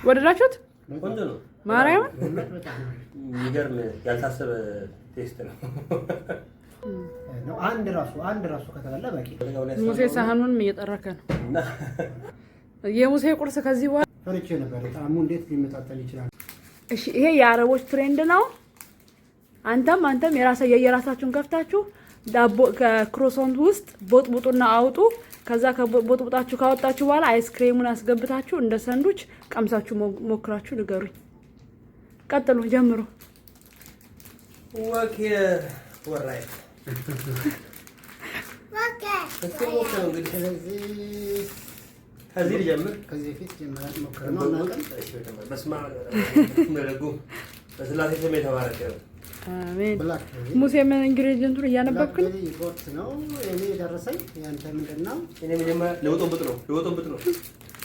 ወደዳችሁት? ቆንጆ ነው ማርያም የሚገርም ያልታሰበ ቴስት ነው። አንድ ራሱ ከተበላ በቂ። ሙሴ ሳህኑን እየጠረከ ነው። የሙሴ ቁርስ ከዚህ በኋላ ፈርቼ ነበር ጣዕሙ እንዴት ሊመጣጠን ይችላል። እሺ ይሄ የአረቦች ትሬንድ ነው። አንተም የራሳችሁን ከፍታችሁ ዳቦ ከክሮሶንት ውስጥ ቦጥቡጡና አውጡ። ከዛ ከቦጥቡጣችሁ ካወጣችሁ በኋላ አይስክሬሙን አስገብታችሁ እንደ ሰንዱች ቀምሳችሁ ሞክራችሁ ንገሩኝ። ቀጥሉ፣ ጀምሩ። ወኬ ወራይ ከዚህ ልጀምር። ከዚህ ፊት ጀምረን ሞክረናል። በስመ አብ ወወልድ በስላሴ ስም የተባረከ አሜን። ሙሴ ምን ኢንግሪዲየንቱን እያነበብክ ነው? እኔ ደረሰኝ። ያንተ ምንድነው? እኔ መጀመሪያ ለውጦብጥ ነው።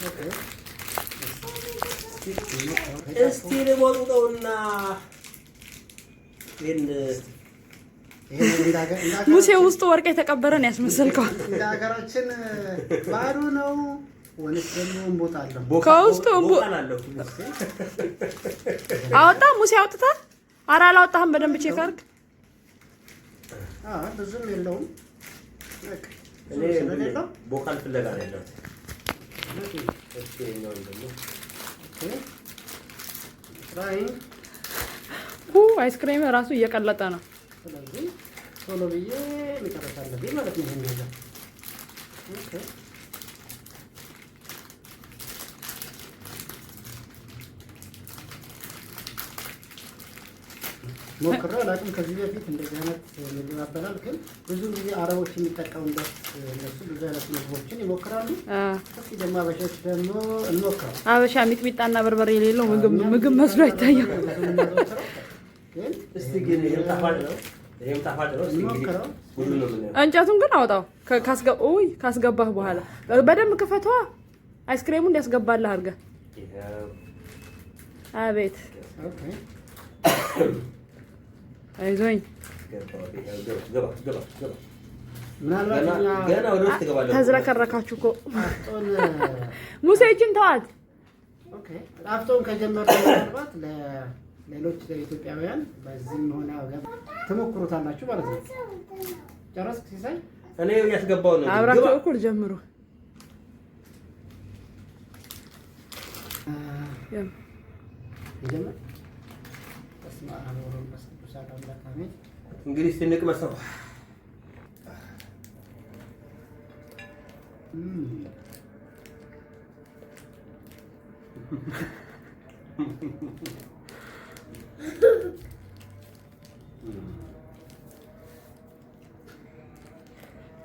ኦኬ እስቲ ለውጦውና ሙሴ ውስጡ ወርቅ የተቀበረን ያስመሰልከው እንደ ሀገራችን ባዶ ነው ወንስ ደግሞ እንቦጣ አለው? ከውስጡ አወጣ። ሙሴ አውጥታ ኧረ አላወጣህም። በደንብ ቼክ አድርግ። ብዙም የለውም። እኔ ቦካል ፍለጋ ነው ያለው። አይስክሬም ራሱ እየቀለጠ ነው። ስለዚህ ቶሎ ብዬ መጨረስ አለብኝ ማለት ነው። እንደዛ ኦኬ። ሞክሬ አላውቅም ከዚህ በፊት እንደዚህ አይነት ምግብ አበላል። ግን ብዙ ጊዜ አረቦች የሚጠቀሙበት እነሱ ብዙ አይነት ምግቦችን ይሞክራሉ። እስኪ ደግሞ አበሻዎች ደግሞ እንሞክራለን። አበሻ ሚጥሚጣና በርበሬ የሌለው ምግብ መስሎ አይታየም። እስቲ ግን የምጣፋጭ ነው። እንጨቱን ግን አውጣው። ካስገባህ በኋላ በደንብ ክፈቷ። አይስክሬሙ እንዲያስገባልህ አድርገህ። አቤት አይዞኝ። ተዝረከረካችሁ እኮ ሙሴ እጅን ተዋት። ጣፍጦን ከጀመርን ምናልባት ሌሎች ኢትዮጵያውያን በዚህም ሆነ ትሞክሩታላችሁ ማለት ነው። ጨረስክ ሲሳይ? እኔ ያስገባው ነው። አብራችሁ እኩል ጀምሩ። ይጀምር። ተስማ አኖሩን በስዱሳት አምላክ አሜን። እንግዲህ ስንቅመስ ነው።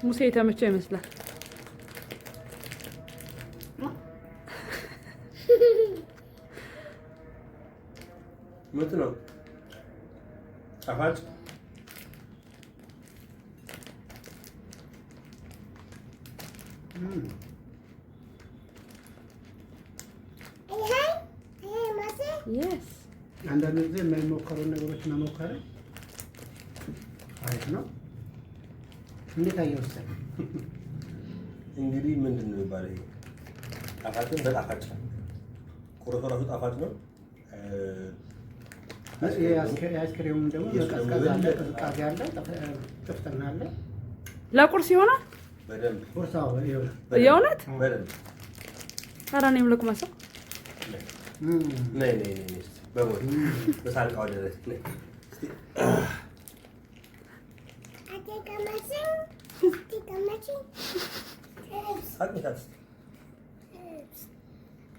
ሙሴ የተመቸው ይመስላል። ምንድን ነው ጣፋጭ? አንዳንድ ጊዜ የማይሞከሩ ነገሮች መሞከር አሪፍ ነው። እንዴት አየው? እንግዲህ ምንድን ነው የሚባለው? ጣፋጭን በጣፋጭ ቁርጡ ራሱ ጣፋጭ ነው። የአይስክሬሙም ደግሞ በቀዝቃዛ አለ፣ ቅዝቃዜ አለ፣ ጥፍጥና አለ። ለቁርስ ይሆናል በደንብ ቁርሳው የእውነት በደንብ። ኧረ እኔም ልቅመሰው። ነይ በሞት በሳልቃው ድረስ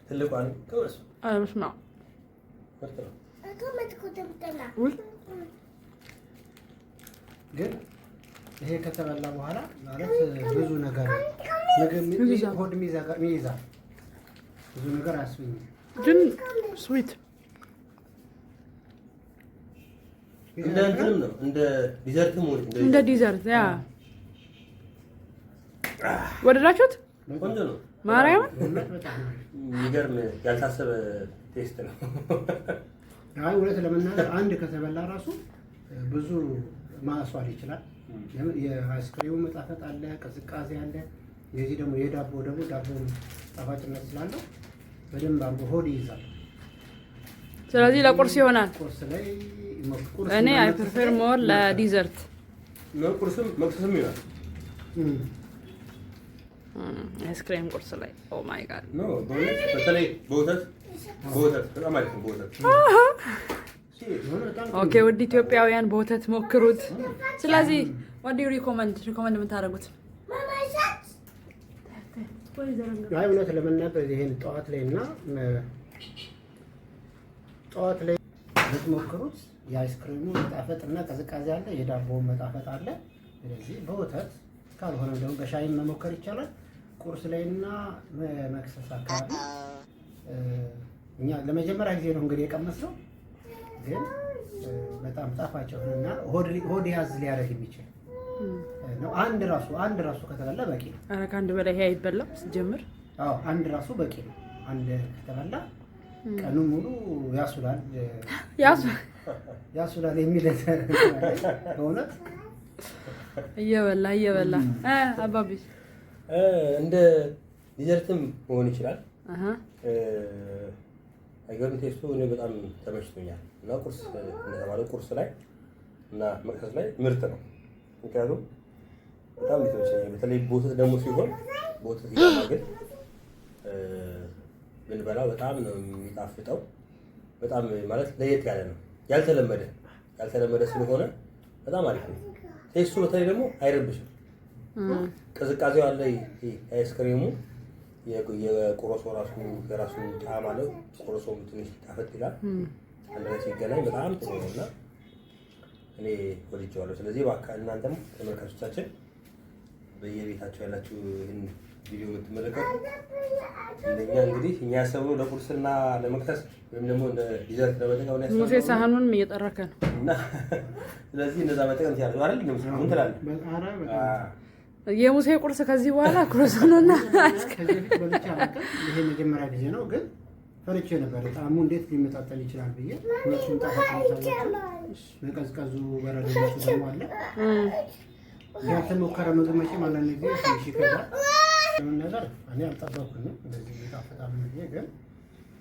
ትልቋን ቅመሱ። አልመስማ ግን ይሄ ከተበላ በኋላ ማለት ብዙ ነገር ሆድ ይይዛል። ብዙ ነገር አያስብኝም። ግን ስዊት እንደ እንትንም ነው እንደ ዲዘርትም ሆነ እንደ ዲዘርት ያ ወደዳችሁት? ቆንጆ ነው። ማርያም የሚገርም ያልታሰበ ቴስት ነው። አይ እውነት ለመናገር አንድ ከተበላ ራሱ ብዙ ማስዋል ይችላል። የአይስክሪሙ መጣፈጥ አለ፣ ቅዝቃዜ አለ። የዚህ ደግሞ የዳቦ ጣፋጭነት ስላለው በደንብ አድርጎ ሆድ ይይዛል። ስለዚህ ለቁርስ ይሆናል። ቁርስ ላይ ቁርስ እኔ አይ ፕሪፈር ሞር ለዲዘርት ነው። ቁርስም መክሰስም ይሆናል። አይስክሬም ቁርስ ላይ ኦ ማይ ጋድ ኖ በተለይ በወተት በጣም አሪፍ ነው። በወተት ኦኬ። ውድ ኢትዮጵያውያን በወተት ሞክሩት። ስለዚህ what do you recommend የምታደርጉት? አይ እውነት ለመናገር ይሄን ጠዋት ላይ ብትሞክሩት የአይስክሪሙ መጣፈጥ እና ቅዝቃዜ አለ፣ የዳቦው መጣፈጥ አለ። ስለዚህ በወተት ካልሆነ ደግሞ በሻይም መሞከር ይቻላል። ቁርስ ላይና መክሰስ አካባቢ እኛ ለመጀመሪያ ጊዜ ነው እንግዲህ የቀመስነው፣ ግን በጣም ጣፋጭ ሆነና ሆድ ያዝ ሊያደርግ የሚችል ነው። አንድ ራሱ ከተበላ በቂ ነው። ኧረ ከአንድ በላይ ይሄ አይበላም ሲጀምር። አዎ አንድ ራሱ በቂ ነው። አንድ ከተበላ ቀኑን ሙሉ ያሱዳል የሚል በእውነት እየበላ አባቢ እንደ ዲዘርትም መሆን ይችላል። አይገርም። ቴስቱ እኔ በጣም ተመችቶኛል እና ቁርስ እንደተባለው ቁርስ ላይ እና መክሰስ ላይ ምርጥ ነው። ምክንያቱም በጣም የተመቸኝ በተለይ በወተት ደግሞ ሲሆን በወተት ሲጋግር ብንበላው በጣም ነው የሚጣፍጠው። በጣም ማለት ለየት ያለ ነው። ያልተለመደ ስለሆነ በጣም አሪፍ ነው። ቴስቱ በተለይ ደግሞ አይረብሽም። ቅዝቃዜው አለ። አይስክሬሙ የቆሮሶ የራሱ ጣዕም አለው። ቆሮሶም ትንሽ ጣፈጥ ይላል። አንድ ላይ ሲገናኝ በጣም ጥሩ ነው እና እኔ ወድጄዋለሁ። ስለዚህ እባክህ እናንተም ተመልካቾቻችን በየቤታችሁ ያላችሁ ይህን ቪዲዮ የምትመለከቱ እንደኛ እንግዲህ እኛ ያሰብነው ለቁርስና ለመክሰስ ወይም ደግሞ እንደ ዲዘርት ለመጠቀም ነው ያሰብነው። ሙሴ ሳህኑንም እየጠረከ ነው እና ስለዚህ እንደዛ መጠቀም ትችላለህ አይደል? ምን ትላለህ? የሙሴ ቁርስ ከዚህ በኋላ ክሮሶንና ይሄ መጀመሪያ ጊዜ ነው፣ ግን ፈርቼ ነበር ጣዕሙ እንዴት ሊመጣጠን ይችላል ብዬ። ሁለቱም ጣፋጭ መቀዝቀዙ በረዶነቱ ደግሞ አለ። ያልተሞከረ ምግብ መቼም አንዳንድ ጊዜ ትንሽ ይከብዳል። ምን ነገር እኔ አልጠበኩኝም እንደዚህ ይጣፍጣል ብዬ፣ ግን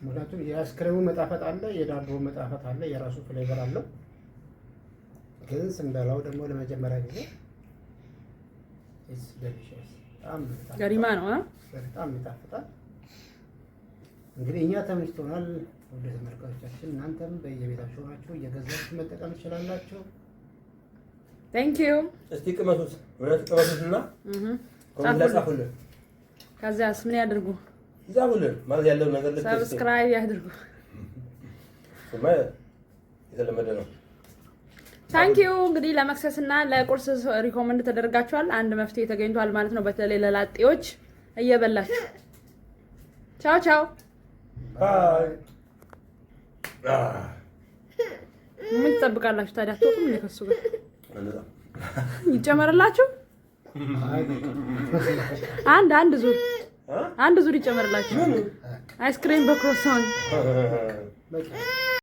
ምክንያቱም የአይስክሬሙ መጣፈጥ አለ፣ የዳቦ መጣፈጥ አለ፣ የራሱ ፍሌቨር አለው። ግን ስንበላው ደግሞ ለመጀመሪያ ጊዜ ገሪማ ነው። በጣም ይጣፍጣል። እንግዲህ እኛ ተመችቶናል። ወደ ተመልካቾቻችን እናንተም በየቤታችሁ ናችሁ እየገዛችሁ መጠቀም ትችላላችሁ። ቴንክ ዩ። እስቲ ቅመሱትና ኮሜንት ጻፉልን። ከዚያስ ምን ያድርጉ? ጻፉልን ማለት ያለው ነገር ሰብስክራይብ ያድርጉ። የተለመደ ነው። ታንክ ዩ። እንግዲህ ለመክሰስ እና ለቁርስ ሪኮመንድ ተደርጋችኋል። አንድ መፍትሄ ተገኝቷል ማለት ነው። በተለይ ለላጤዎች እየበላችሁ ቻው ቻው ባይ። ምን ትጠብቃላችሁ ታዲያ? አትወጡም እንደ ከሱ ጋር ይጨመርላችሁ? አንድ ዙር ይጨመርላችሁ። አይስክሬም በክሮሶን